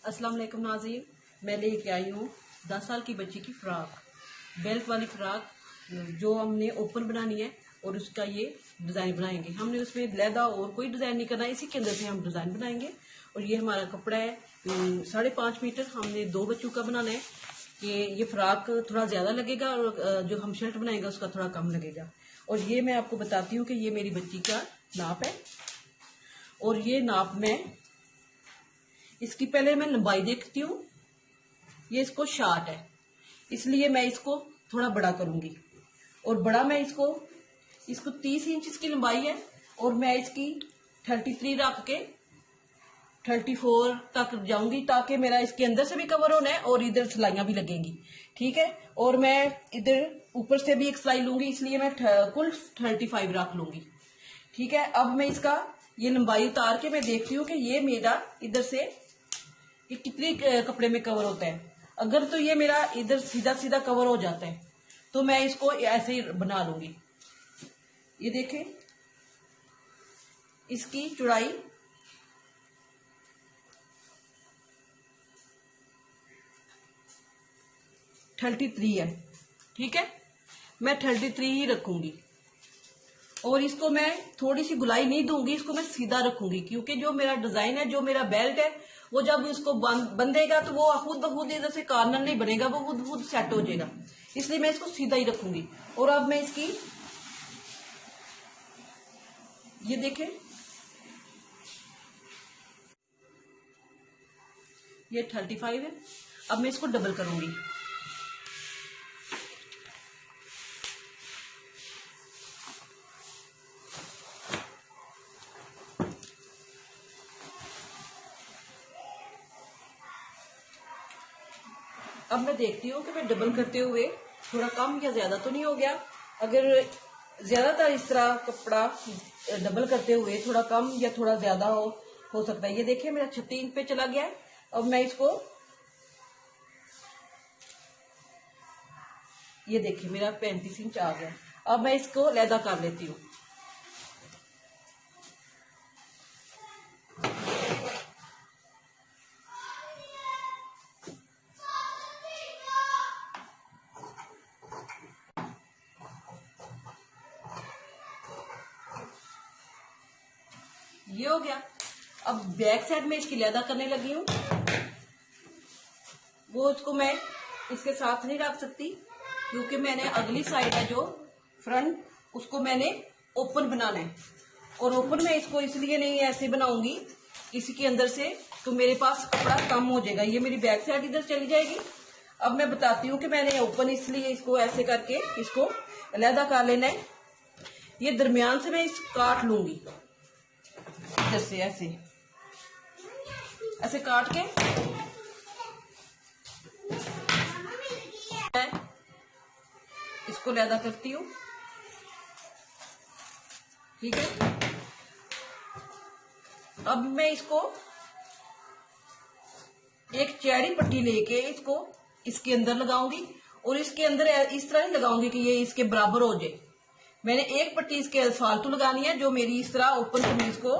अस्सलाम वालेकुम नाज़रीन, मैं लेके आई हूँ 10 साल की बच्ची की फ़्रॉक, बेल्ट वाली फ़्रॉक जो हमने ओपन बनानी है और उसका ये डिज़ाइन बनाएंगे। हमने उसमें लैदा और कोई डिज़ाइन नहीं करना, इसी के अंदर से हम डिज़ाइन बनाएंगे। और ये हमारा कपड़ा है 5.5 मीटर, हमने 2 बच्चों का बनाना है कि ये फ़्रॉक थोड़ा ज़्यादा लगेगा और जो हम शर्ट बनाएंगे उसका थोड़ा कम लगेगा। और ये मैं आपको बताती हूँ कि ये मेरी बच्ची का नाप है और ये नाप में इसकी पहले मैं लंबाई देखती हूँ। ये इसको शार्ट है, इसलिए मैं इसको थोड़ा बड़ा करूंगी और बड़ा मैं इसको 30 इंच इसकी लंबाई है और मैं इसकी 33 रख के 34 तक जाऊंगी ताकि मेरा इसके अंदर से भी कवर होना है और इधर सिलाइयां भी लगेंगी। ठीक है, और मैं इधर ऊपर से भी एक सिलाई लूंगी, इसलिए मैं कुल 35 रख लूंगी। ठीक है, अब मैं इसका ये लंबाई उतार के मैं देखती हूँ कि ये मेरा इधर से ये कितने कपड़े में कवर होता है। अगर तो ये मेरा इधर सीधा सीधा कवर हो जाता है तो मैं इसको ऐसे ही बना लूंगी। ये देखें, इसकी चौड़ाई 33 है। ठीक है, मैं 33 ही रखूंगी और इसको मैं थोड़ी सी गुलाई नहीं दूंगी, इसको मैं सीधा रखूंगी क्योंकि जो मेरा डिजाइन है, जो मेरा बेल्ट है, वो जब इसको बंधेगा तो वो खुद ब खुद इधर से कॉर्नर नहीं बनेगा, वो खुद खुद सेट हो जाएगा, इसलिए मैं इसको सीधा ही रखूंगी। और अब मैं इसकी ये देखें, ये 35 है। अब मैं इसको डबल करूंगी। अब मैं देखती हूँ कि मैं डबल करते हुए थोड़ा कम या ज्यादा तो नहीं हो गया। अगर ज्यादातर इस तरह कपड़ा डबल करते हुए थोड़ा कम या थोड़ा ज्यादा हो सकता है। ये देखिए, मेरा 36 इंच पे चला गया है। अब मैं इसको, ये देखिए मेरा 35 इंच आ गया। अब मैं इसको लैदा कर लेती हूँ। ये हो गया। अब बैक साइड में इसकी लैदा करने लगी हूँ। वो उसको मैं इसके साथ नहीं रख सकती क्योंकि मैंने अगली साइड है जो फ्रंट, उसको मैंने ओपन बनाना है। और ओपन में इसको इसलिए नहीं ऐसे बनाऊंगी इसी के अंदर से, तो मेरे पास कपड़ा कम हो जाएगा। ये मेरी बैक साइड इधर चली जाएगी। अब मैं बताती हूँ कि मैंने ओपन इसलिए इसको ऐसे करके इसको अलहदा कर लेना है। ये दरमियान से मैं इस काट लूंगी, इधर से ऐसे ऐसे काट के मैं इसको अलहदा करती हूँ। ठीक है, अब मैं इसको एक चैड़ी पट्टी लेके इसको इसके अंदर लगाऊंगी और इसके अंदर इस तरह नहीं लगाऊंगी कि ये इसके बराबर हो जाए। मैंने एक पट्टी इसके फालतू लगानी है जो मेरी इस तरह ओपन कमीज को,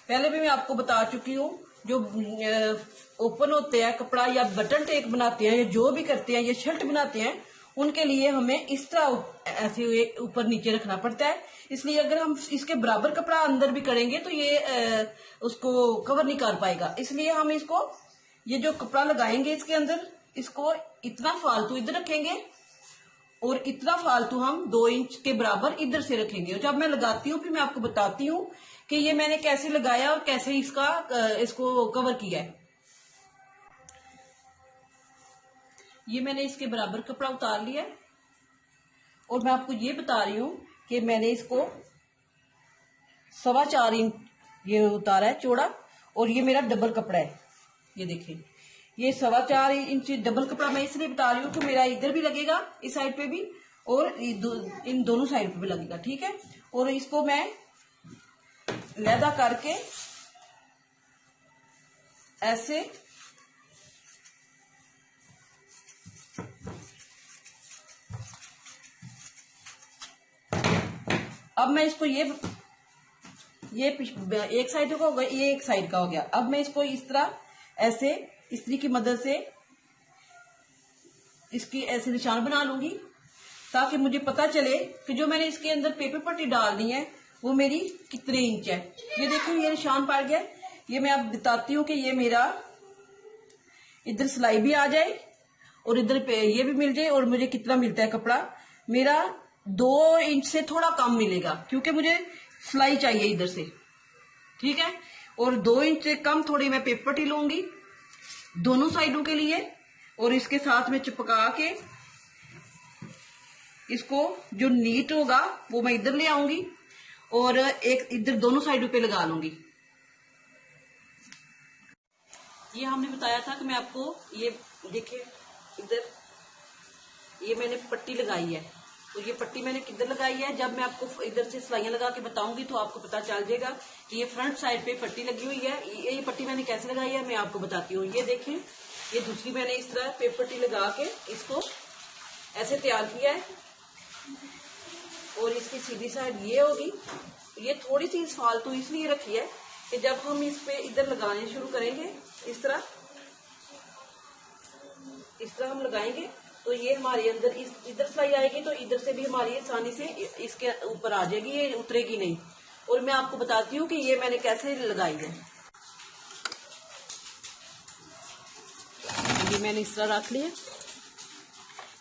पहले भी मैं आपको बता चुकी हूँ, जो ओपन होते हैं कपड़ा या बटन टेक बनाते हैं या जो भी करते हैं या शर्ट बनाते हैं, उनके लिए हमें इस तरह ऐसे ऊपर नीचे रखना पड़ता है। इसलिए अगर हम इसके बराबर कपड़ा अंदर भी करेंगे तो ये उसको कवर नहीं कर पाएगा। इसलिए हम इसको, ये जो कपड़ा लगाएंगे इसके अंदर, इसको इतना फालतू इधर रखेंगे और इतना फालतू हम 2 इंच के बराबर इधर से रखेंगे। और जब मैं लगाती हूँ फिर मैं आपको बताती हूँ कि ये मैंने कैसे लगाया और कैसे इसको कवर किया है। ये मैंने इसके बराबर कपड़ा उतार लिया है और मैं आपको ये बता रही हूँ कि मैंने इसको 4.25 इंच ये उतारा है चौड़ा, और ये मेरा डबल कपड़ा है। ये देखिए, ये 4.25 इंच डबल कपड़ा मैं इसलिए बता रही हूँ कि मेरा इधर भी लगेगा, इस साइड पे भी, और इन दोनों साइड पे भी लगेगा। ठीक है, और इसको मैं लैदा करके ऐसे अब मैं इसको ये एक साइड का हो गया, ये एक साइड का हो गया। अब मैं इसको इस तरह ऐसे इस्त्री की मदद से इसकी ऐसे निशान बना लूंगी, ताकि मुझे पता चले कि जो मैंने इसके अंदर पेपर पट्टी डालनी है वो मेरी कितने इंच है। ये देखो ये निशान पड़ गया। ये मैं अब बताती हूँ कि ये मेरा इधर सिलाई भी आ जाए और इधर पे ये भी मिल जाए, और मुझे कितना मिलता है कपड़ा। मेरा 2 इंच से थोड़ा कम मिलेगा, क्योंकि मुझे सिलाई चाहिए इधर से, ठीक है। और 2 इंच से कम थोड़ी मैं पेपर पट्टी लूंगी दोनों साइडों के लिए, और इसके साथ में चिपका के इसको जो नीट होगा वो मैं इधर ले आऊंगी और एक इधर दोनों साइडों पे लगा लूंगी। ये हमने बताया था कि मैं आपको ये देखिए इधर ये मैंने पट्टी लगाई है, तो ये पट्टी मैंने किधर लगाई है, जब मैं आपको इधर से सिलाइयां लगा के बताऊंगी तो आपको पता चल जाएगा कि ये फ्रंट साइड पे पट्टी लगी हुई है। ये पट्टी मैंने कैसे लगाई है मैं आपको बताती हूँ। ये देखिए ये दूसरी मैंने इस तरह पेपर पट्टी लगा के इसको ऐसे तैयार किया है, और इसकी सीधी साइड ये होगी। ये थोड़ी सी फालतू इसलिए रखी है कि जब हम इस पे इधर लगाने शुरू करेंगे इस तरह हम लगाएंगे तो ये हमारे अंदर इधर सिलाई आएगी, तो इधर से भी हमारी आसानी से इसके ऊपर आ जाएगी, ये उतरेगी नहीं। और मैं आपको बताती हूँ कि ये मैंने कैसे लगाई है। ये मैंने इस तरह रख लिया।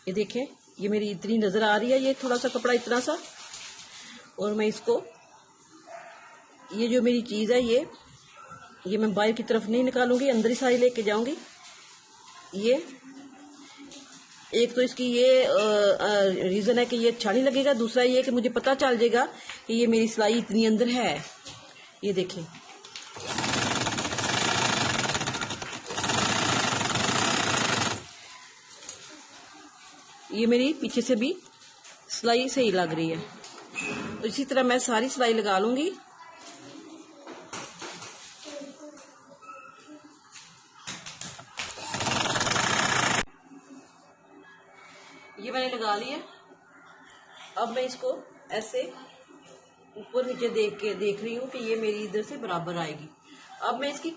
ये देखें ये मेरी इतनी नजर आ रही है, ये थोड़ा सा कपड़ा इतना सा, और मैं इसको ये जो मेरी चीज है ये मैं बाहर की तरफ नहीं निकालूंगी, अंदर ही सारी लेके जाऊंगी। ये एक तो इसकी ये रीजन है कि ये अच्छा नहीं लगेगा, दूसरा ये कि मुझे पता चल जाएगा कि ये मेरी सिलाई इतनी अंदर है। ये देखें ये मेरी पीछे से भी सिलाई सही लग रही है, तो इसी तरह मैं सारी सिलाई लगा लूंगी। ये मैंने लगा ली है। अब मैं इसको ऐसे ऊपर नीचे देख रही हूँ कि ये मेरी इधर से बराबर आएगी। अब मैं इसकी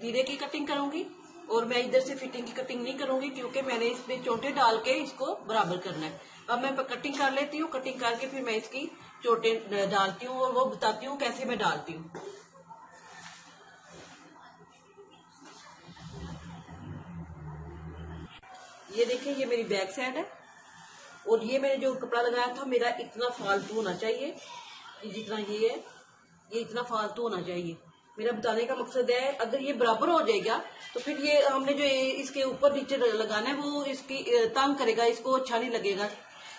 तीरे की कटिंग करूंगी, और मैं इधर से फिटिंग की कटिंग नहीं करूंगी, क्योंकि मैंने इसमें चोटे डाल के इसको बराबर करना है। अब मैं कटिंग कर लेती हूँ, कटिंग करके फिर मैं इसकी चोटे डालती हूँ और वो बताती हूँ कैसे मैं डालती हूँ। ये देखिए ये मेरी बैक साइड है, और ये मैंने जो कपड़ा लगाया था मेरा इतना फालतू होना चाहिए, जितना ये है ये इतना फालतू होना चाहिए। मेरा बताने का मकसद है अगर ये बराबर हो जाएगा तो फिर ये हमने जो इसके ऊपर नीचे लगाना है वो इसकी तंग करेगा, इसको अच्छा नहीं लगेगा,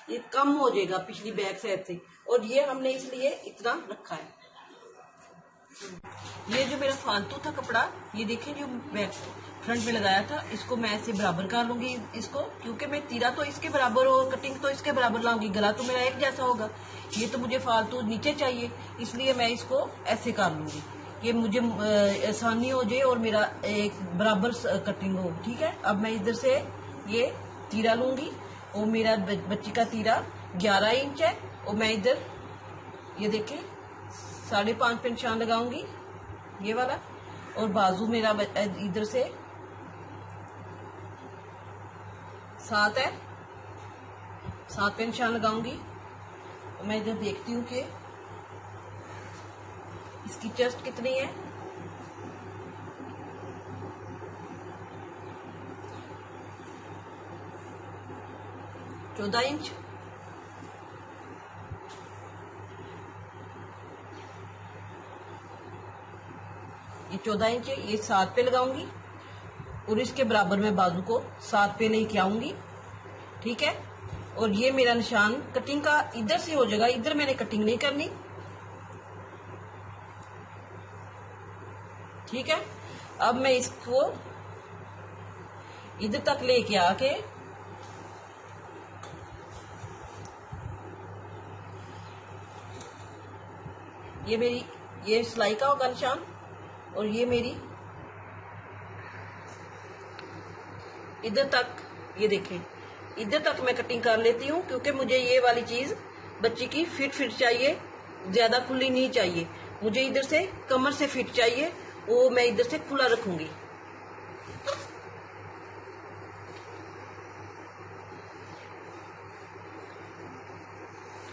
ये कम हो जाएगा पिछली बैक साइड से, और ये हमने इसलिए इतना रखा है। ये जो मेरा फालतू था कपड़ा, ये देखिए जो बैक फ्रंट में लगाया था, इसको मैं ऐसे बराबर कर लूंगी इसको, क्योंकि मैं तीरा तो इसके बराबर और कटिंग तो इसके बराबर लाऊंगी, गला तो मेरा एक जैसा होगा। ये तो मुझे फालतू नीचे चाहिए, इसलिए मैं इसको ऐसे कर लूंगी, ये मुझे आसानी हो जाए और मेरा एक बराबर कटिंग हो। ठीक है, अब मैं इधर से ये तीरा लूंगी, और मेरा बच्ची का तीरा 11 इंच है, और मैं इधर ये देखें 5.5 पे निशान लगाऊंगी ये वाला, और बाजू मेरा इधर से 7 है, 7 पे निशान लगाऊंगी। और मैं इधर देखती हूँ कि इसकी चेस्ट कितनी है। – 14 इंच। ये 14 इंच है, ये 7 पे लगाऊंगी, और इसके बराबर मैं बाजू को 7 पे लेके आऊंगी। ठीक है, और ये मेरा निशान कटिंग का इधर से हो जाएगा, इधर मैंने कटिंग नहीं करनी। ठीक है, अब मैं इसको इधर तक लेके आके ये मेरी ये सिलाई का होगा निशान, और ये मेरी इधर तक, ये देखें इधर तक मैं कटिंग कर लेती हूँ, क्योंकि मुझे ये वाली चीज बच्ची की फिट चाहिए, ज्यादा खुली नहीं चाहिए। मुझे इधर से कमर से फिट चाहिए, वो मैं इधर से खुला रखूंगी।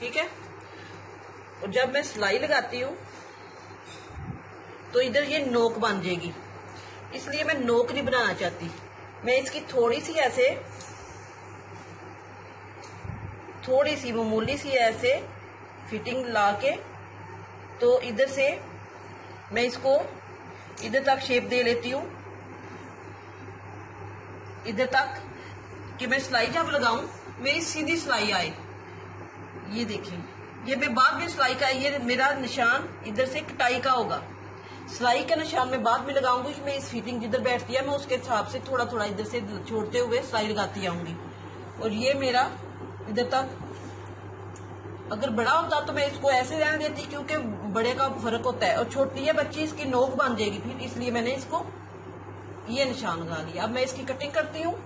ठीक है। और जब मैं सिलाई लगाती हूँ तो इधर ये नोक बन जाएगी, इसलिए मैं नोक नहीं बनाना चाहती। मैं इसकी थोड़ी सी मामूली सी ऐसे फिटिंग ला के, तो इधर से मैं इसको इधर तक शेप दे लेती हूँ, इधर तक कि मैं सिलाई जब लगाऊं मेरी सीधी सिलाई आए। ये देखिए, ये मैं बाद में सिलाई का, ये मेरा निशान इधर से कटाई का होगा। सिलाई का निशान मैं बाद में लगाऊंगी। मैं इस फिटिंग जिधर बैठती है मैं उसके हिसाब से थोड़ा थोड़ा इधर से छोड़ते हुए सिलाई लगाती जाऊंगी। और ये मेरा इधर तक, अगर बड़ा होता तो मैं इसको ऐसे रहने देती, क्योंकि बड़े का फर्क होता है और छोटी है बच्ची, इसकी नोक बन जाएगी फिर, इसलिए मैंने इसको ये निशान लगा लिया। अब मैं इसकी कटिंग करती हूँ।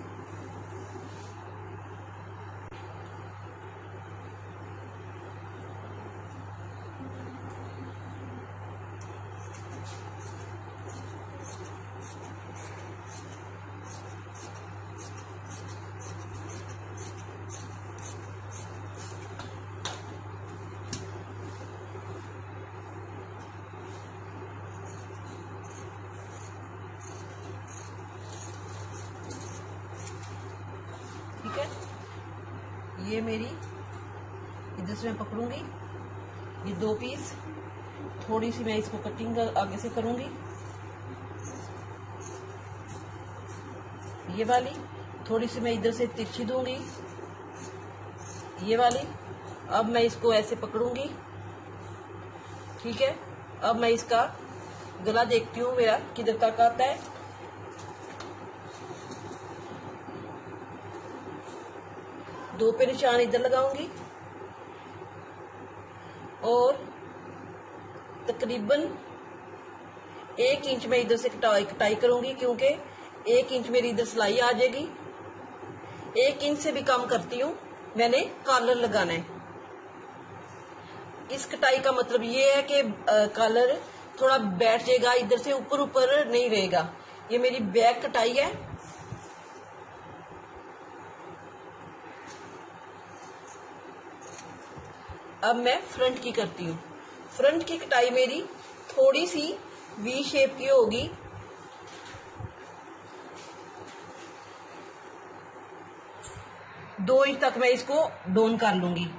ठीक है, ये मेरी इधर से मैं पकड़ूंगी ये 2 पीस, थोड़ी सी मैं इसको कटिंग आगे से करूंगी, ये वाली थोड़ी सी मैं इधर से तिरछी दूंगी, ये वाली। अब मैं इसको ऐसे पकड़ूंगी, ठीक है। अब मैं इसका गला देखती हूँ मेरा किधर तक आता है। दो पे निशान इधर लगाऊंगी और तकरीबन 1 इंच मैं इधर से कटाई करूंगी, क्योंकि 1 इंच मेरी इधर सिलाई आ जाएगी। 1 इंच से भी कम करती हूँ, मैंने कॉलर लगाना है। इस कटाई का मतलब ये है कि कॉलर थोड़ा बैठ जाएगा, इधर से ऊपर ऊपर नहीं रहेगा। ये मेरी बैक कटाई है। अब मैं फ्रंट की करती हूँ। फ्रंट की कटाई मेरी थोड़ी सी वी शेप की होगी। दो इंच तक मैं इसको डाउन कर लूंगी।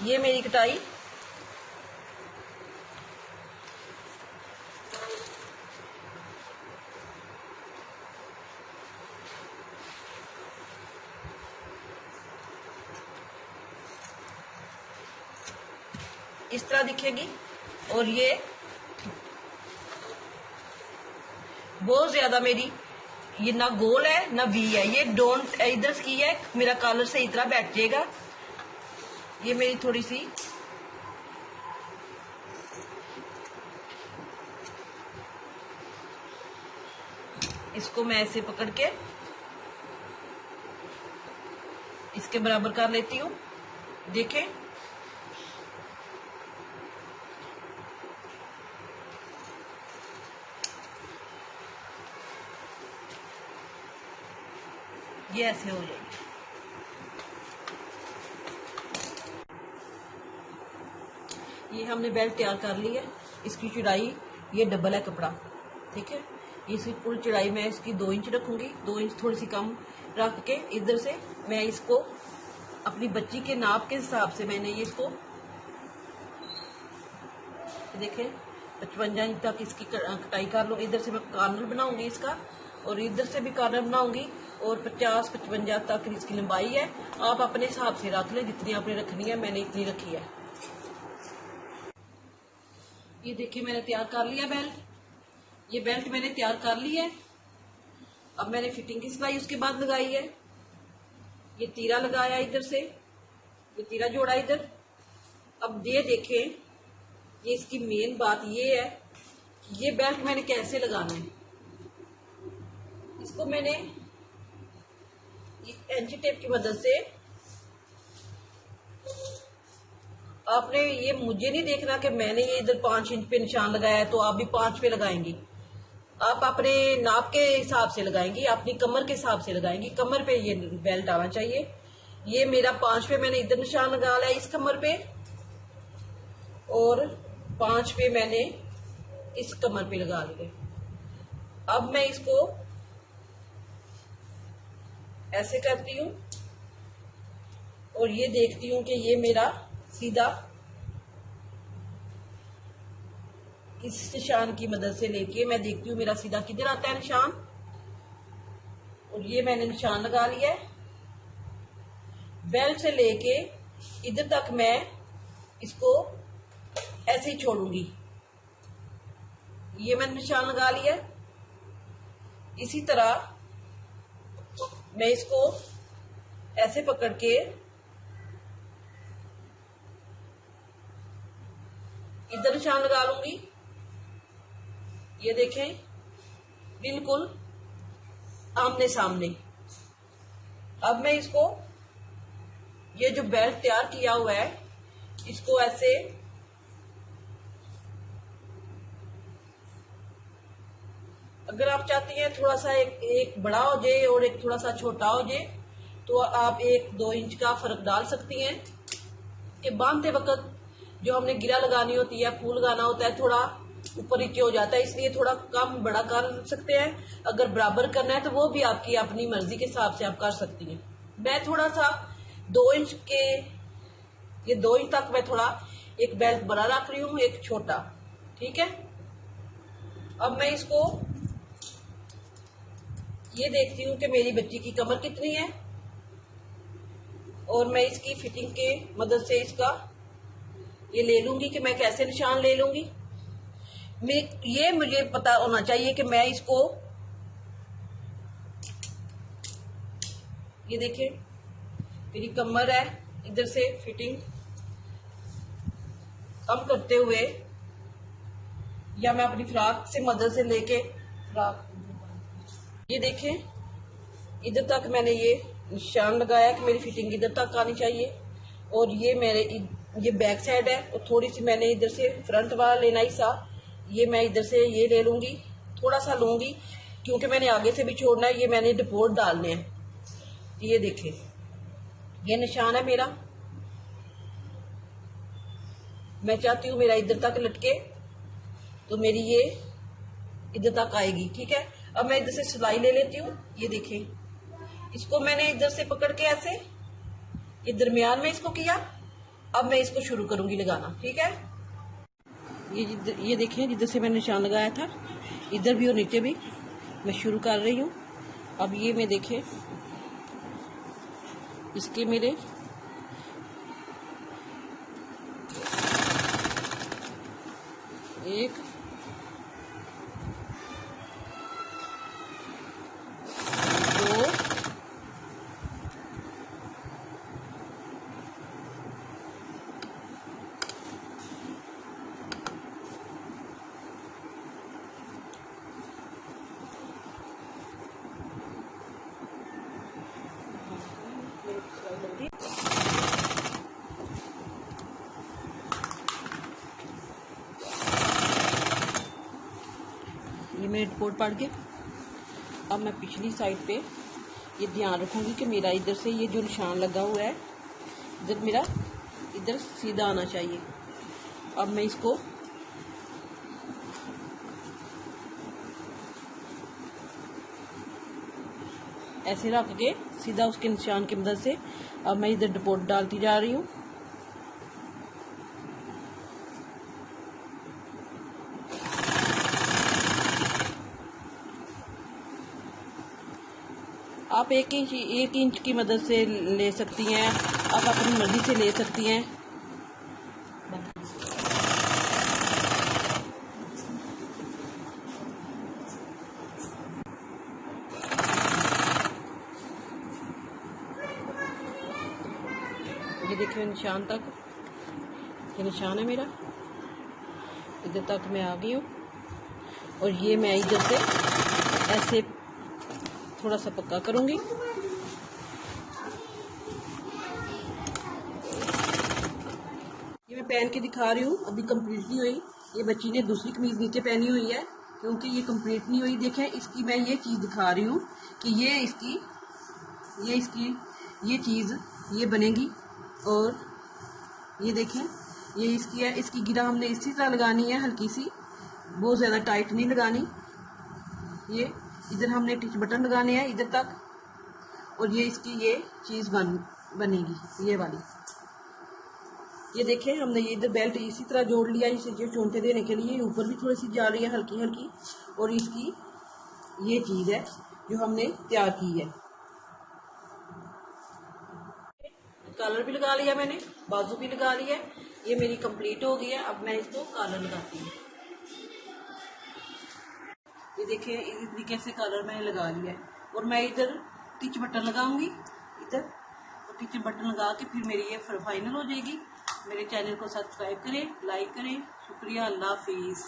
ये मेरी कटाई इस तरह दिखेगी। और ये बहुत ज्यादा मेरी ये ना गोल है ना वी है, ये डोंट इधर की है, मेरा कॉलर से इतना बैठ जाएगा। ये मेरी थोड़ी सी इसको मैं ऐसे पकड़ के इसके बराबर कर लेती हूँ। देखें, ये ऐसे हो जाएगी। ये हमने बेल्ट तैयार कर ली है। इसकी चौड़ाई ये डबल है कपड़ा, ठीक है। इसकी पूरी चौड़ाई मैं इसकी 2 इंच रखूंगी। 2 इंच थोड़ी सी कम रख के इधर से मैं इसको अपनी बच्ची के नाप के हिसाब से मैंने ये इसको देखें 55 इंच तक इसकी कटाई कर लो। इधर से मैं कॉर्नर बनाऊंगी इसका, और इधर से भी कॉर्नर बनाऊंगी, और 50-55 तक इसकी लंबाई है। आप अपने हिसाब से रख लें जितनी आपने रखनी है, मैंने इतनी रखी है। ये देखिए मैंने तैयार कर लिया बेल्ट। ये बेल्ट मैंने तैयार कर ली है। अब मैंने फिटिंग की सिलाई उसके बाद लगाई है। ये तीरा लगाया इधर से, ये तीरा जोड़ा इधर। अब ये देखें, ये इसकी मेन बात ये है कि ये बेल्ट मैंने कैसे लगाना है। इसको मैंने एंची टेप की मदद से आपने ये मुझे नहीं देखना कि मैंने ये इधर 5 इंच पे निशान लगाया है तो आप भी 5 पे लगाएंगी। आप अपने नाप के हिसाब से लगाएंगी, अपनी कमर के हिसाब से लगाएंगी। कमर पे ये बेल्ट आना चाहिए। ये मेरा 5 पे मैंने इधर निशान लगा लिया इस कमर पे, और 5 पे मैंने इस कमर पे लगा लिया। अब मैं इसको ऐसे करती हूँ और ये देखती हूँ कि ये मेरा सीधा इस निशान की मदद से लेके मैं देखती हूँ मेरा सीधा किधर आता है निशान, और ये मैंने निशान लगा लिया है। बेल्ट से लेके इधर तक मैं इसको ऐसे ही छोड़ूंगी। ये मैंने निशान लगा लिया है। इसी तरह मैं इसको ऐसे पकड़ के इधर निशान लगा लूंगी। ये देखें, बिल्कुल आमने सामने। अब मैं इसको, ये जो बेल्ट तैयार किया हुआ है, इसको ऐसे अगर आप चाहती हैं थोड़ा सा एक बड़ा हो जाए और एक थोड़ा सा छोटा हो जाए तो आप 1-2 इंच का फर्क डाल सकती हैं। कि बांधते वक्त जो हमने गिरा लगानी होती है, फूल लगाना होता है, थोड़ा ऊपर नीचे हो जाता है, इसलिए थोड़ा कम बड़ा कर सकते हैं। अगर बराबर करना है तो वो भी आपकी अपनी मर्जी के हिसाब से आप कर सकती हैं। मैं थोड़ा सा 2 इंच के, ये 2 इंच तक मैं थोड़ा एक बेल्ट बड़ा रख रही हूँ, एक छोटा। ठीक है। अब मैं इसको ये देखती हूँ कि मेरी बच्ची की कमर कितनी है, और मैं इसकी फिटिंग के मदद से इसका ये ले लूंगी कि मैं कैसे निशान ले लूंगी। ये मुझे पता होना चाहिए कि मैं इसको, ये देखिए मेरी कमर है, इधर से फिटिंग कम करते हुए, या मैं अपनी फ्रॉक से मदद से लेके फ्रॉक, ये देखें इधर तक मैंने ये निशान लगाया कि मेरी फिटिंग इधर तक आनी चाहिए। और ये मेरे ये बैक साइड है, और थोड़ी सी मैंने इधर से फ्रंट वाला लेना ही सा, ये मैं इधर से ये ले लूंगी, थोड़ा सा लूंगी क्योंकि मैंने आगे से भी छोड़ना है। ये मैंने डिपोर्ट डालने हैं। ये देखें, ये निशान है मेरा। मैं चाहती हूँ मेरा इधर तक लटके तो मेरी ये इधर तक आएगी। ठीक है। अब मैं इधर से सिलाई ले लेती हूँ। ये देखें, इसको मैंने इधर से पकड़ के ऐसे ये दरमियान में इसको किया। अब मैं इसको शुरू करूंगी लगाना। ठीक है। ये देखें, जिधर से मैंने निशान लगाया था इधर भी और नीचे भी मैं शुरू कर रही हूँ। अब ये मैं देखें, इसके मेरे एक, दो, ये मेरे रिपोर्ट पढ़ के अब मैं पिछली साइड पे ये ध्यान रखूंगी कि मेरा इधर से ये जो निशान लगा हुआ है इधर मेरा इधर सीधा आना चाहिए। अब मैं इसको ऐसे रख के सीधा उसके निशान की मदद से अब मैं इधर डिपोर्ट डालती जा रही हूँ। आप 1 इंच की मदद से ले सकती हैं, आप अपनी मर्जी से ले सकती हैं। ये देखिए निशान तक, ये निशान है मेरा, इधर तक मैं आ गई हूँ। और ये मैं इधर से ऐसे थोड़ा सा पक्का करूंगी। ये मैं पहन के दिखा रही हूँ, अभी कंप्लीट नहीं हुई। ये बच्ची ने दूसरी कमीज नीचे पहनी हुई है क्योंकि ये कंप्लीट नहीं हुई। देखें इसकी मैं ये चीज़ दिखा रही हूँ कि ये इसकी ये चीज़ ये बनेगी। और ये देखें ये इसकी है, इसकी गिरा हमने इसी तरह लगानी है, हल्की सी, बहुत ज़्यादा टाइट नहीं लगानी। ये इधर हमने टिच बटन लगाने हैं इधर तक, और ये इसकी ये चीज़ बनेगी ये वाली। ये देखें हमने ये इधर बेल्ट इसी तरह जोड़ लिया, इसे जो चोंटे देने के लिए ऊपर भी थोड़ी सी जा रही है हल्की हल्की। और इसकी ये चीज़ है जो हमने तैयार की है। कॉलर भी लगा लिया मैंने, बाजू भी लगा लिया, ये मेरी कंप्लीट हो गई है। अब मैं इसको कॉलर लगाती हूँ। ये देखिए इस तरीके से कॉलर मैंने लगा लिया है। और मैं इधर टिच बटन लगाऊंगी इधर, और टिच बटन लगा के फिर मेरी ये फाइनल हो जाएगी। मेरे चैनल को सब्सक्राइब करें, लाइक करें। शुक्रिया, अल्लाह हाफिज़।